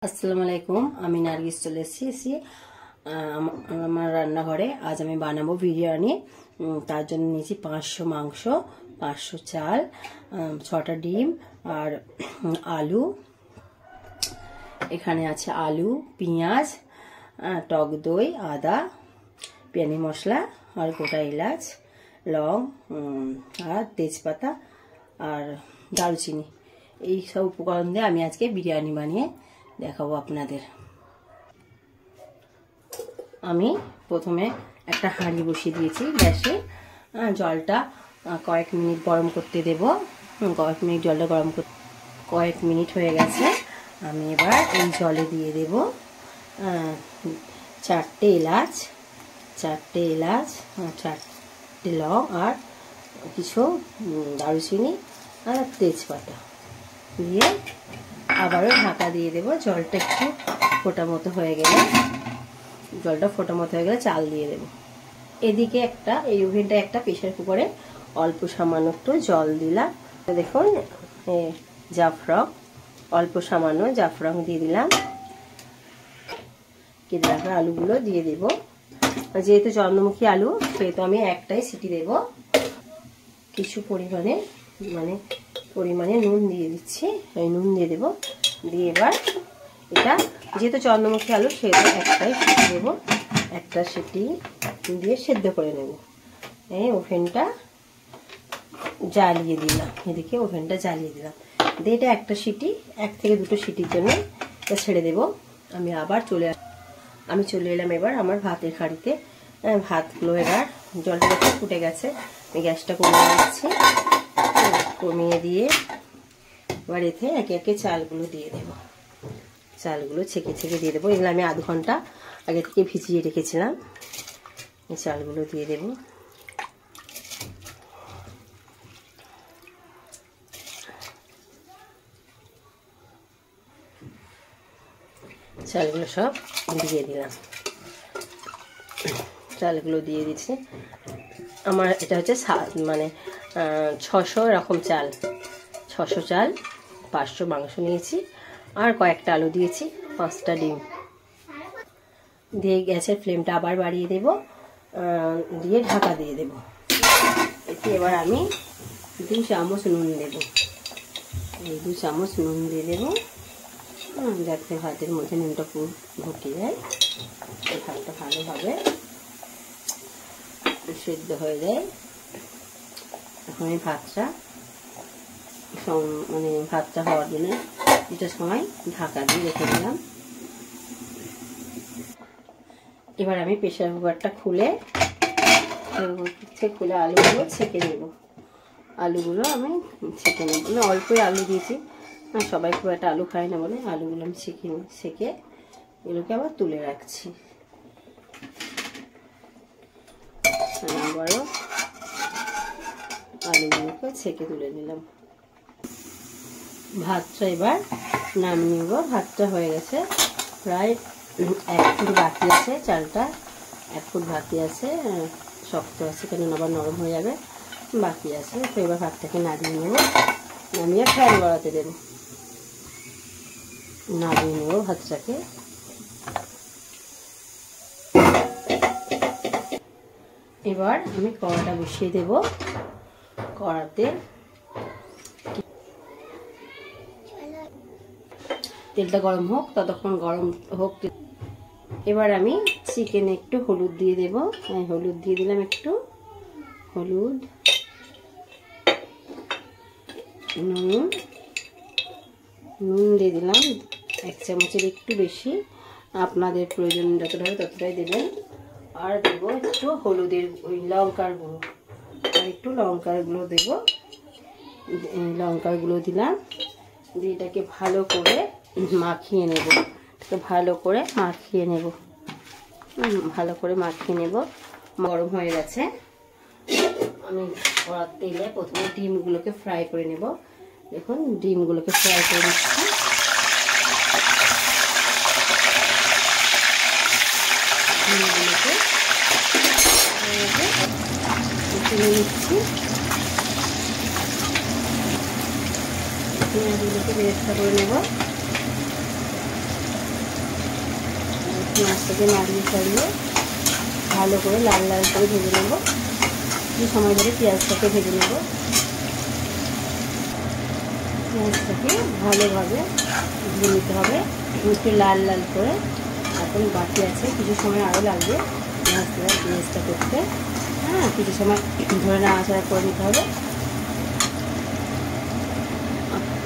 আসসালামু আলাইকুম। আমি নার্গিস চলে এসেছি আমার রান্নাঘরে। আজ আমি বানাবো বিরিয়ানি। তার জন্য নিয়েছি 500 মাংস, 500 চাল, 6টা ডিম আর আলু। এখানে আছে আলু, পেঁয়াজ, টক দই, আদা, পেঁয়াজি মশলা আর গোটা এলাচ, লং আর তেজপাতা আর দারুচিনি। এই সব উপকরণ দিয়ে আমি আজকে বিরিয়ানি বানিয়ে দেখাবো আপনাদের। আমি প্রথমে একটা হাঁড়ি বসিয়ে দিয়েছি গ্যাসে। জলটা কয়েক মিনিট গরম করতে দেব। কয়েক মিনিট জলটা গরম করতে কয়েক মিনিট হয়ে গেছে। আমি এবার এই জলে দিয়ে দেব 4টে এলাচ, 4টে লং আর কিছু দারুচিনি আর তেজপাতা দিয়ে আবারও ঢাকা দিয়ে দেবো। জলটা একটু ফোটা মতো হয়ে গেলে চাল দিয়ে দেব। এদিকে এই ওভেনটা একটা প্রেসার কুকারে অল্প সামান্য একটু জল দিলাম। দেখুন জাফরান, অল্প সামান্য জাফরান দিয়ে দিলাম। কেটে রাখা আলুগুলো দিয়ে দেব। যেহেতু চন্দ্রমুখী আলু সেহেতু আমি একটাই সিটি দেব। কিছু পরিমাণে নুন দিয়ে দিচ্ছি। এই নুন দিয়ে দেবো। দিয়ে এবার এটা যেহেতু চন্দ্রমুখী আলু সেহেতু একটাই সিটি দেবো। একটা সিটি দিয়ে সেদ্ধ করে নেব। এই ওভেনটা জ্বালিয়ে দিলাম। এদিকে ওভেনটা জ্বালিয়ে দিলাম। দিয়ে এটা একটা সিটি, 1 থেকে 2টো সিটির জন্য এটা ছেড়ে দেব। আমি চলে এলাম এবার আমার ভাতের হাঁড়িতে। ভাতগুলো এবার জলটা দেখে ফুটে গেছে। আমি গ্যাসটা কমিয়ে দিচ্ছি। কমিয়ে দিয়ে এবার এতে একে একে চালগুলো দিয়ে দেবো। চালগুলো ছেঁকে দিয়ে দেবো। এগুলো আমি আধ ঘন্টা আগে থেকে ভিজিয়ে রেখেছিলাম। এই চালগুলো দিয়ে দেব। চালগুলো সব দিয়ে দিলাম। চালগুলো দিয়ে দিচ্ছি। আমার এটা হচ্ছে 600 এরকম চাল। 600 চাল, 500 মাংস নিয়েছি আর কয়েকটা আলু দিয়েছি, 5টা ডিম দিয়ে গ্যাসের ফ্লেমটা আবার বাড়িয়ে দেব। দিয়ে ঢাকা দিয়ে দেব। এতে এবার আমি 2 চামচ নুন দেব। এই 2 চামচ নুন দিয়ে দেব যাতে ভাতের মধ্যে নুনটা পুরো ঢুকে যায়। এই ভাতটা ভালোভাবে সেদ্ধ হয়ে যায়। এখন এই ভাতটা হওয়ার জন্য এটা সময় ঢাকা দিয়ে রেখে দিলাম। এবার আমি প্রেসার কুকারটা খুলে আলুগুলো ছেঁকে নেব। আলুগুলো আমি ছেঁকে নেব। অল্পই আলু দিয়েছি, সবাই খুব একটা আলু খায় না বলে আলুগুলো আমি ছেঁকে এগুলোকে আবার তুলে রাখছি। আবারও আলুগুলোকে ছেঁকে তুলে নিলাম। ভাতটা এবার নামিয়ে নেব। ভাতটা হয়ে গেছে, প্রায় 1 ফুট বাকি আছে। চালটা 1 ফুট বাকি আছে, শক্ত আছে কেন আবার নরম হয়ে যাবে, বাকি আছে। তো এবার ভাতটাকে নামিয়ে নেব। নামিয়ে ফ্যান গড়াতে দেব। নামিয়ে নেব ভাতটাকে। এবার আমি কড়াটা বসিয়ে দেব। কড়াতে তেলটা গরম হোক, ততক্ষণ গরম হোক। এবার আমি চিকেনে একটু হলুদ দিয়ে দেব। হলুদ দিয়ে দিলাম, একটু হলুদ, নুন দিয়ে দিলাম 1 চামচের একটু বেশি। আপনাদের প্রয়োজন যতটা হবে ততটাই দেবেন। আর দেব একটু হলুদের লঙ্কার গুঁড়ো, আর একটু লঙ্কার গুঁড়ো দেব। লঙ্কার গুঁড়ো দিলাম। দিয়ে এটাকে ভালো করে মাখিয়ে নেব। ভালো করে মাখিয়ে নেব। গরম হয়ে গেছে। আমি কড়ার তেলে প্রথমে ডিমগুলোকে ফ্রাই করে নেব। দেখুন ডিমগুলোকে ফ্রাই করে নিচ্ছি। ডিমগুলোকে তুলে নিচ্ছি। পেঁয়াজগুলোকে বেরেস্তা করে নেব। মাছটাকে নাড়িয়ে ছাড়িয়ে ভালো করে লাল লাল করে ভেজে নেব। কিছু সময় ধরে পেঁয়াজটাকে ভেজে নেব। পেঁয়াজটাকে ভালোভাবে ভেজে নিতে হবে, একটু লাল লাল করে। এখন বাকি আছে, কিছু সময় আরও লাগবে পেঁয়াজটা করতে। হ্যাঁ, কিছু সময় ধরে নাড়াচাড়া করে নিতে হবে।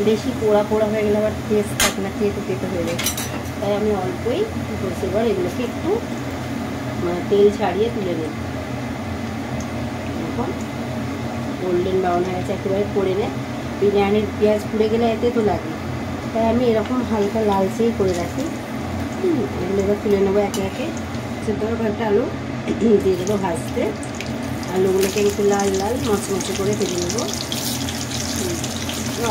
বেশি পোড়া পোড়া হয়ে গেলে আবার টেস্ট থাকে না, তেতো তেতো হয়ে যায়। তাই আমি অল্পই করছি। এবার এগুলোকে একটু তেল ছাড়িয়ে তুলে নিই। এখন গোল্ডেন ব্রাউন হয়ে গেছে, একেবারে করে নে। বিরিয়ানির পেঁয়াজ পুড়ে গেলে এতে তো লাগে, তাই আমি এরকম হালকা লালচেই করে রাখি। এগুলো এবার তুলে নেবো একে একে। সেটাও কয়েকটা আলু দিয়ে দেবো ভাজতে। আলুগুলোকে একটু লাল লাল মচমচে করে ভেজে নেবো।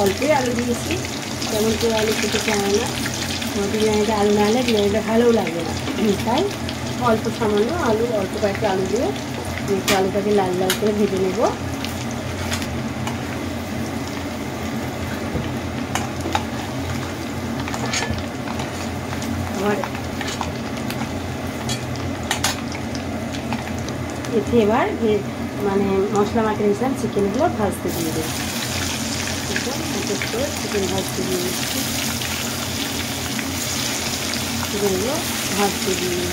অল্পই আলু দিয়েছি, তেমন কেউ আলু খেতে চায় না। বিরিয়ানিতে আলু না হলে বিরিয়ানিটা ভালোও লাগবে না, তাই অল্প সামান্য আলু, অল্প কয়েকটা আলু দিয়ে একটু আলুটাকে লাল লাল করে ভেজে নেব। আবার এতে এবার মানে মশলা মাখিয়ে নিয়েছিলাম চিকেনগুলো ভাজতে দিয়ে দেবো। চিকেন ভাজতে দিয়ে দিচ্ছি, চিকেনগুলো ভাজতে দিয়ে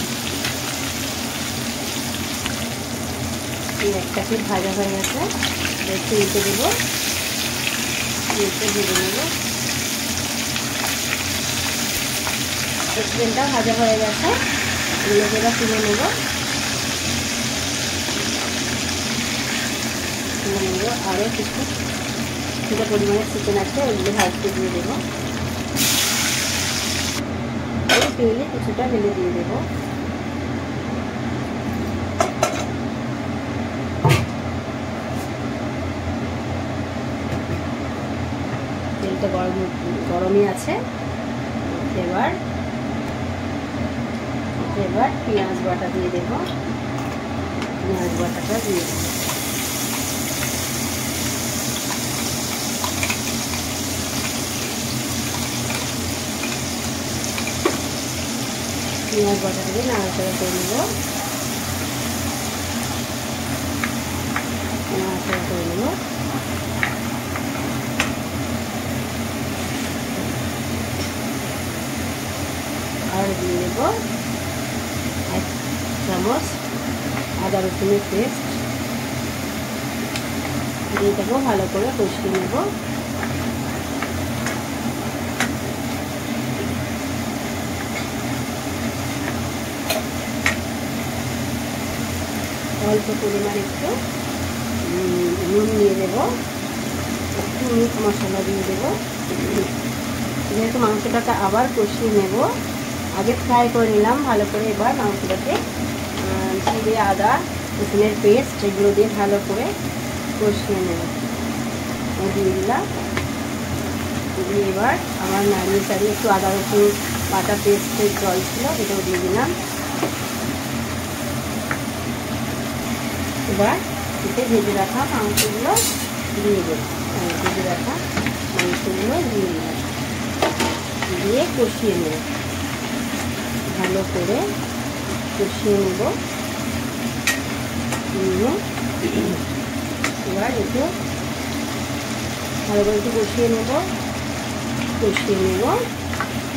একটা পিঠ ভাজা হয়ে গেছে, একটু উল্টে দেবো, উল্টে ভেজে নেবো। চিকেনটা ভাজা হয়ে গেছে, এগুলোকে এবার তুলে নেব। আরও কিছুটা পরিমাণে চিকেন আছে, ওগুলো ভাজতে দিয়ে দেবো। তেলে কিছুটা ঢেলে দিয়ে দেবো। তেলটা গরমই আছে। এবার পেঁয়াজ বাটা দিয়ে দেবো। পেঁয়াজ বাটাটা দিয়ে দেবো। পেঁয়াজ বাটাটা দিয়ে নাড়াচাড়া করে নেব। নাড়াচাড়া করে নেব। আর দিয়ে দেবো 1 চামচ আদা রসুনের পেস্ট দিয়ে দেবো। ভালো করে কষিয়ে নেব। অল্প পরিমাণ একটু নুন দিয়ে দেবো, একটু মিট মশলা দিয়ে দেবো। যেহেতু মাংসটাকে আবার কষিয়ে নেব, আগে ফ্রাই করে নিলাম ভালো করে। এবার মাংসটাকে জিরে আদা রসুনের পেস্ট এগুলো দিয়ে ভালো করে কষিয়ে নেব। দিয়ে দিলাম, দিয়ে এবার আমার নাড়িয়ে চাড়িয়ে একটু আদা রসুন বাটা পেস্টের জল ছিল, এটাও দিয়ে দিলাম। এবার এতে ভেজে রাখা মাংসগুলো দিয়ে দেবো। ভেজে রাখা মাংসগুলো দিয়ে দিলাম, দিয়ে কষিয়ে নেব। ভালো করে কষিয়ে নেব। এবার একটু ভালো করে একটু কষিয়ে নেব।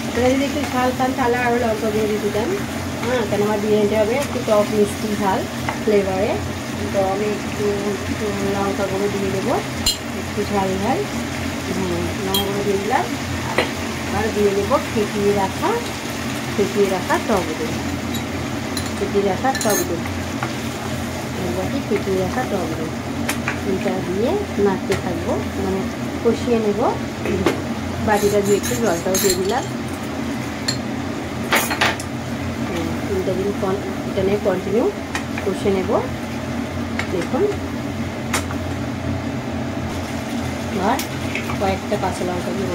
এটা যদি একটু ঝাল খান তাহলে আরও লঙ্কা দিয়ে দিতে দেন। হ্যাঁ, কেন আমার বিরিয়ানিটা হবে একটু টক মিষ্টি ঝাল ফ্লেভারে, তো আমি একটু লঙ্কা গুঁড়ো দিয়ে দেবো, একটু ঝাল ঝাল। লঙ্কা গুঁড়ো দিয়ে দিলাম। আর দিয়ে দেবো ফেটিয়ে রাখা টক দই। ফেটিয়ে রাখা টক দই এটা দিয়ে নাড়তে থাকবো, মানে কষিয়ে নেব। বাটিটা দিয়ে একটু জলটাও দিয়ে দিলাম। এটা নিয়ে কন্টিনিউ কষে নেব। দেখুন, আর কয়েকটা কাঁচা লঙ্কা দিয়ে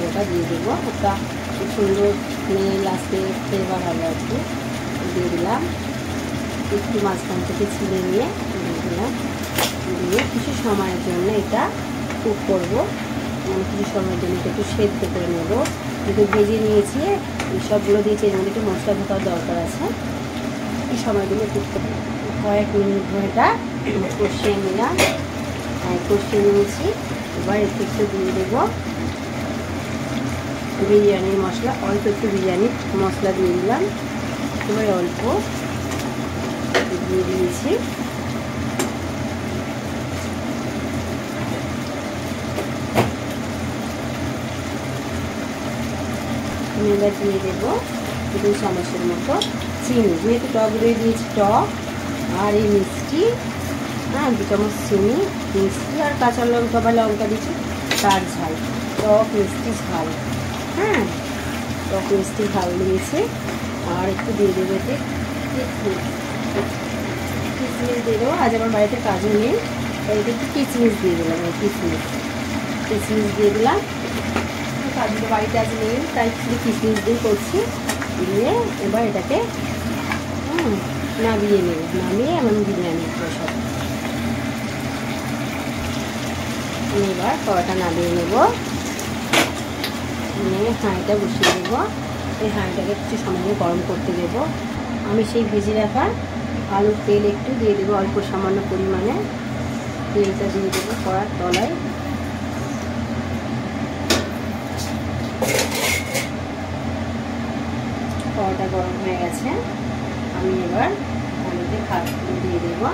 গোটা দিয়ে দেবো। ওটা খুব সুন্দর স্মেল আসতে ফ্লেভার হবে আর কি। দিয়ে দিলাম, একটু মাঝখান থেকে ছিঁড়ে নিয়ে দিয়ে দিলাম। দিয়ে কিছু সময়ের জন্য এটা কুক করবো, মানে কিছু সময়ের জন্য একটু সেদ্ধ করে নেব। একটু ভেজে নিয়েছি, এই সবগুলো দিয়েছি। এর মধ্যে একটু মশলা ঢোকার দরকার আছে। এই সময়গুলো একটু কয়েক মিনিট ধরে এটা কষিয়ে নিলাম, কষিয়ে নিয়েছি। এবার একটু একটু দিয়ে দেবো বিরিয়ানির মশলা, অল্প একটু বিরিয়ানির মশলা দিয়ে দিলাম। এবার অল্প দিয়ে দিয়েছি। এবার দিয়ে দেবো 2 চামচের মতো চিনি, যেহেতু টক দই দিয়েছি, টক আর এই মিষ্টি, 2 চামচ চিনি, মিষ্টি আর কাঁচা লঙ্কা বা লঙ্কা দিচ্ছি তার ঝাল, টক মিষ্টি ঝাল, টক মিষ্টি ঝাল দিয়েছি। আর একটু দিয়ে দেবো এতে কিশমিশ দিয়ে দেবো। আজ আমার বাড়িতে কাজু নেই, তাই একটু কিশমিশ দিয়ে দিলাম। কিশমিশ দিয়ে দিলাম, কাজুটা বাড়িতে আজ নেই, তাই শুধু কিশমিশ দিয়ে করছি। দিয়ে এবার এটাকে নামিয়ে নেব, নামিয়ে এমন বিরিয়ানি সব। এবার কড়াটা নামিয়ে নেব, নিয়ে হাঁড়িটা বসিয়ে দেবো। এই হাঁড়িটাকে কিছু সময় গরম করতে দেবো। আমি সেই ভেজে রাখা আলুর তেল একটু দিয়ে দেবো, অল্প সামান্য পরিমাণে তেলটা দিয়ে দেবো কড়ার তলায়। কড়াটা গরম হয়ে গেছে, আমি এবার আলুতে ভাতগুলো দিয়ে দেবো।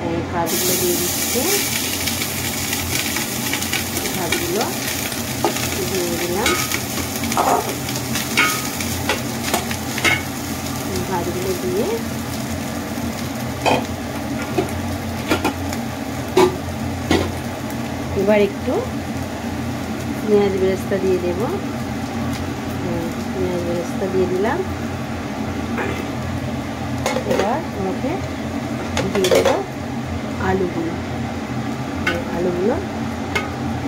এই ভাতগুলো দিয়ে দিচ্ছি, ভাতগুলো দিয়ে দিলাম। ভাতগুলো দিয়ে এবার একটু পেঁয়াজ বেরেস্তা দিয়ে দেবো। পেঁয়াজ বেরেস্তা দিয়ে দিলাম। এবার ওকে দিয়ে দেবো আলুগুলো,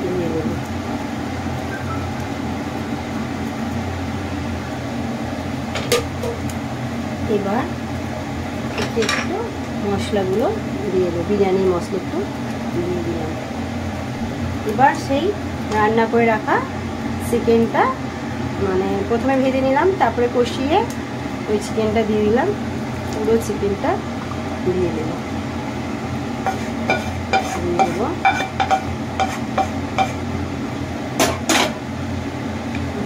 দিয়ে দেবো। এবার একটু মশলাগুলো দিয়ে দেবো, বিরিয়ানির মশলা একটু দিয়ে দিলাম। এবার সেই রান্না করে রাখা চিকেনটা, মানে প্রথমে ভেজে নিলাম, তারপরে কষিয়ে ওই চিকেনটা দিয়ে দিলাম। পুরো চিকেনটা দিয়ে দেবো,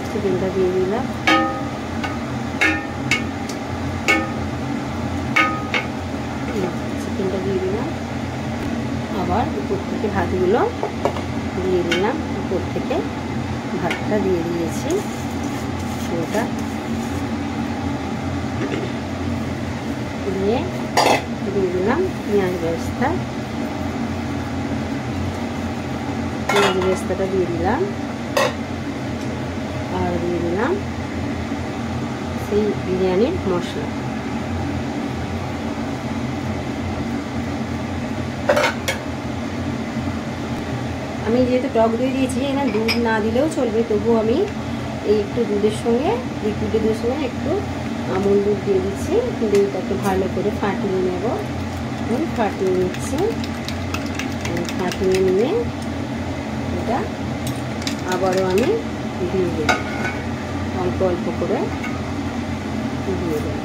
চিকেনটা দিয়ে দিলাম। চিকেনটা দিয়ে দিলাম, আবার উপর থেকে ভাতগুলো দিয়ে দিলাম। উপর থেকে ভাতটা দিয়ে দিয়েছি, ওটা দিয়ে দিলাম পেঁয়াজ বেরেস্তা। পেঁয়াজ বেরেস্তাটা দিয়ে দিলাম, আর দিয়ে দিলাম সেই বিরিয়ানির মশলা। আমি যেহেতু টক দই দিয়েছি, এখানে দুধ না দিলেও চলবে, তবুও আমি এই একটু দুধের সঙ্গে, লিকুইড দুধের সঙ্গে একটু আমুল দুধ দিয়ে দিচ্ছি। দুধটাকে ভালো করে ফাটিয়ে নেব। ফাটিয়ে নিচ্ছি, ফাটিয়ে নিয়ে এটা আবারও আমি দিয়ে দেব, অল্প অল্প করে দিয়ে দেব।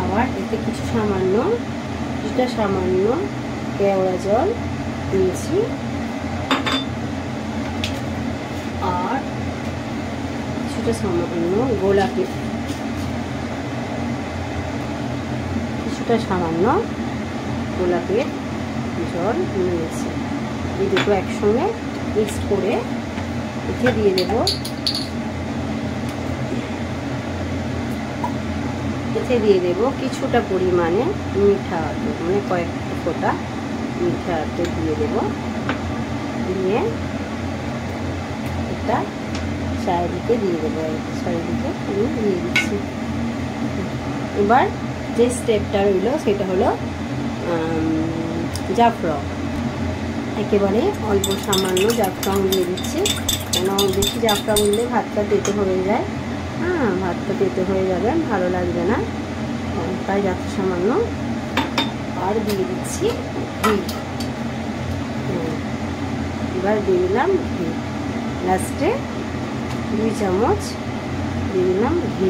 আবার এতে কিছুটা সামান্য কেওড়া জল দিয়েছি, আর কিছুটা সামান্য গোলাপের জল নিয়েছি। এই দুটো একসঙ্গে মিক্স করে এতে দিয়ে দেব। এতে দিয়ে দেব কিছুটা পরিমাণে মিঠা আতর, মানে কয়েকটা ফোঁটা মিঠা আতর দিয়ে দেব। দিয়ে এটা চারিদিকে দিয়ে দেবো, চারিদিকে আমি দিয়ে দিচ্ছি। এবার যে স্টেপটা রইল সেটা হলো জাফরান। একেবারে অল্প সামান্য জাফরান দিয়ে দিচ্ছি, কেন বেশি জাফরান দিলে ভাতটা তেতো হয়ে যায়, ভাতটা তেতো হয়ে যাবে, ভালো লাগবে না, তাই যত সামান্য। আর দিয়ে দিচ্ছি ঘি। এবার দিয়ে দিলাম ঘি, লাস্টে 2 চামচ দিয়ে দিলাম ঘি।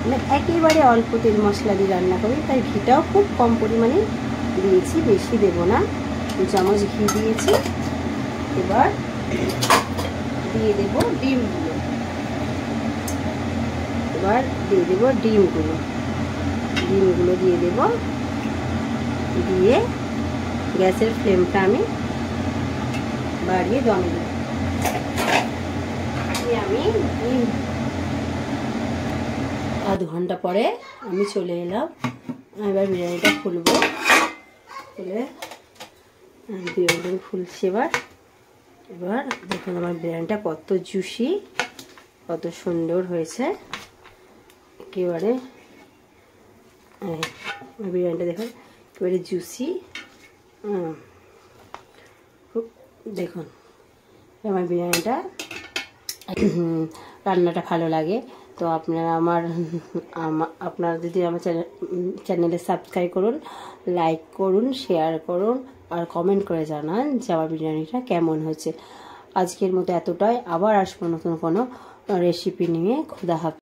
মানে একেবারে অল্প তেল মশলা দিয়ে রান্না করি, তাই ঘিটাও খুব কম পরিমাণে দিয়েছি, বেশি দেবো না। 2 চামচ ঘি দিয়েছি। এবার দিয়ে দেবো ডিমগুলো। এবার দিয়ে দেবো ডিমগুলো দিয়ে দেবো। দিয়ে গ্যাসের ফ্লেমটা আমি বাড়িয়ে দমে দেবো। আমি আধ ঘন্টা পরে আমি চলে এলাম। এবার বিরিয়ানিটা খুলবো। খুলে বিরিয়ানি খুলছি। এবার দেখুন আমার বিরিয়ানিটা কত জুসি, কত সুন্দর হয়েছে একেবারে। বিরিয়ানিটা দেখুন একেবারে জুসি। দেখুন আমার বিরিয়ানিটা। রান্নাটা ভালো লাগে তো আপনারা যদি আমার চ্যানেলে সাবস্ক্রাইব করুন, লাইক করুন, শেয়ার করুন আর কমেন্ট করে জানান যে আমার বিরিয়ানিটা কেমন হয়েছে। আজকের মতো এতটাই। আবার আসবো নতুন কোনো রেসিপি নিয়ে। খুদা হাফেজ।